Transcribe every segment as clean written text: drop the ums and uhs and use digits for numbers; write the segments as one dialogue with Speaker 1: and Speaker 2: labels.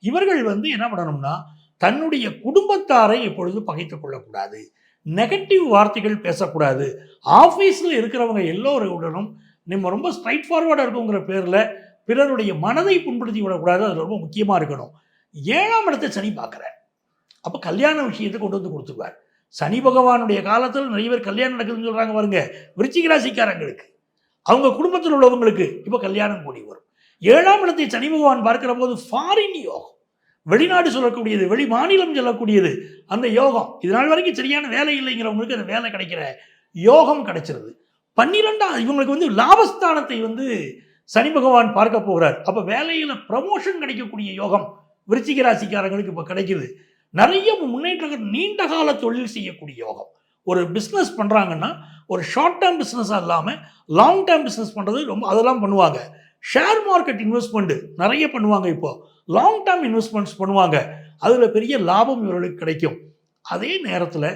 Speaker 1: இவர்கள் என்ன பண்ணணும்னா தன்னுடைய குடும்பத்தாரை எப்பொழுது பகைத்துக் கொள்ளக்கூடாது, நெகட்டிவ் வார்த்தைகள் பேசக்கூடாது. ஆஃபீஸில் இருக்கிறவங்க எல்லோருடனும் நம்ம ரொம்ப ஸ்ட்ரைட் ஃபார்வர்டாக இருக்குங்கிற பேரில் பிறருடைய மனதை புண்படுத்தி விடக்கூடாது. அது ரொம்ப முக்கியமாக இருக்கணும். 7ஆம் இடத்தை சனி பார்க்குறார். அப்போ கல்யாண விஷயத்தை கொண்டு வந்து கொடுத்துருவார். சனி பகவானுடைய காலத்தில் நிறைய பேர் கல்யாணம் நடக்குதுன்னு சொல்கிறாங்க பாருங்க. விருச்சிக ராசிக்காரங்களுக்கு, அவங்க குடும்பத்தில் உள்ளவங்களுக்கு இப்போ கல்யாணம் கூடி வரும். 7ஆம் இடத்தை சனி பகவான் பார்க்கிற போது ஃபாரின் யோகம், வெளிநாடு சொல்லக்கூடியது, வெளி மாநிலம் சொல்லக்கூடியது அந்த யோகம். இதனால் வரைக்கும் சரியான வேலை இல்லைங்கிறவங்களுக்கு அந்த வேலை கிடைக்கிற யோகம் கிடைச்சிருது. 12ஆம் இவங்களுக்கு லாபஸ்தானத்தை சனி பகவான் பார்க்க போகிறார். அப்போ வேலையில் ப்ரமோஷன் கிடைக்கக்கூடிய யோகம் விருச்சிக ராசிக்காரங்களுக்கு இப்போ கிடைக்குது. நிறைய முன்னேற்றங்கள், நீண்ட கால தொழில் செய்யக்கூடிய யோகம். ஒரு பிஸ்னஸ் பண்ணுறாங்கன்னா ஒரு ஷார்ட் டேர்ம் பிஸ்னஸாக இல்லாமல் லாங் டேர்ம் பிஸ்னஸ் பண்ணுறது அதெல்லாம் பண்ணுவாங்க. ஷேர் மார்க்கெட் இன்வெஸ்ட்மெண்ட் நிறைய பண்ணுவாங்க. இப்போ லாங் டேர்ம் இன்வெஸ்ட்மெண்ட்ஸ் பண்ணுவாங்க. அதில் பெரிய லாபம் இவர்களுக்கு கிடைக்கும். அதே நேரத்தில்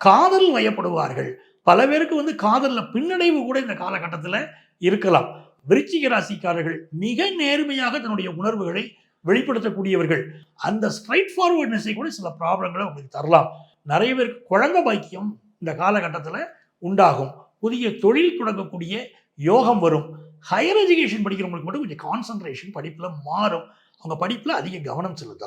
Speaker 1: காதல் வயப்படுவார்கள். பல பேருக்கு காதலில் பின்னடைவு கூட இந்த காலகட்டத்தில் இருக்கலாம். விருச்சிக ராசிக்காரர்கள் மிக நேர்மையாக தன்னுடைய உணர்வுகளை வெளிப்படுத்தக்கூடியவர்கள். அந்த ஸ்ட்ரைட் ஃபார்வர்ட்னஸை கூட சில ப்ராப்ளங்களை உங்களுக்கு தரலாம். நிறைய பேருக்கு குழந்தை பாக்கியம் இந்த காலகட்டத்தில் உண்டாகும். புதிய தொழில் தொடங்கக்கூடிய யோகம் வரும். ஹையர் எஜுகேஷன் படிக்கிறவங்களுக்கு மட்டும் கொஞ்சம் கான்சன்ட்ரேஷன் படிப்பில் மாறும். அவங்க படிப்பில் அதிக கவனம் செலுத்தணும்.